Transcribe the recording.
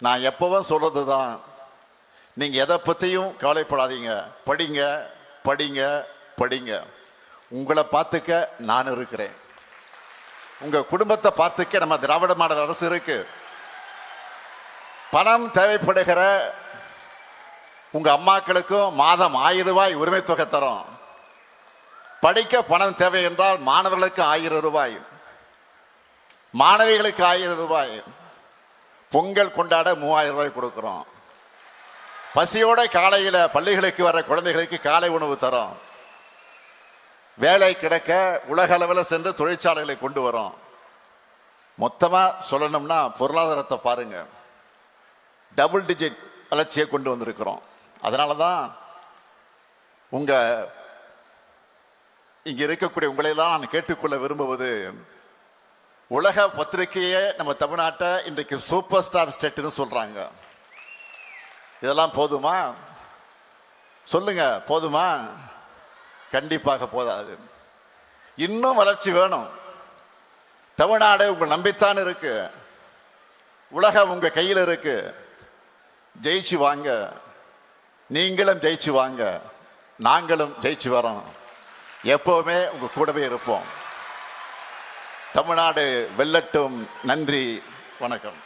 நான் எப்பவும் சொல்றதுதான், நீங்க எதை பத்தியும் கவலைப்படாதீங்க. படிங்க, படிங்க, படிங்க. உங்களை பார்த்துக்க நான் இருக்கிறேன். உங்க குடும்பத்தை பார்த்துக்க நம்ம திராவிட மாடல் அரசு இருக்கு. பணம் தேவைப்படுகிற உங்க அம்மாக்களுக்கும் மாதம் 1000 ரூபாய் உரிமை தொகை தரும். படிக்க பணம் தேவை என்றால் மாணவர்களுக்கு 1000 ரூபாய், மாணவிகளுக்கு 1000 ரூபாய், பொங்கல் கொண்டாட 3000 ரூபாய் கொடுக்கிறோம். பசியோட காலையில பள்ளிகளுக்கு வர குழந்தைகளுக்கு காலை உணவு தரோம். வேலை கிடைக்க உலக அளவில் சென்று தொழிற்சாலைகளை கொண்டு வரோம். மொத்தமா சொல்லணும்னா பொருளாதாரத்தை பாருங்க, டபுள் டிஜிட் வளர்ச்சியை கொண்டு வந்திருக்கிறோம். அதனாலதான் உங்க இங்க இருக்கக்கூடிய உங்களை தான் நான் கேட்டுக்கொள்ள விரும்புவது, உலக பத்திரிகையே நம்ம தமிழ்நாட்டை இன்றைக்கு சூப்பர் ஸ்டார் ஸ்டேட்னு சொல்றாங்க. இதெல்லாம் போதுமா? சொல்லுங்க, போதுமா? கண்டிப்பாக போதாது. இன்னும் வளர்ச்சி வேணும். தமிழ்நாடு உங்க நம்பித்தான் இருக்கு. உலகம் உங்க கையில் இருக்கு. ஜெயிச்சு வாங்க. நீங்களும் ஜெயிச்சு வாங்க, நாங்களும் ஜெயிச்சு வரோம். எப்பவுமே உங்க கூடவே இருப்போம். தமிழ்நாடு வெல்லட்டும். நன்றி, வணக்கம்.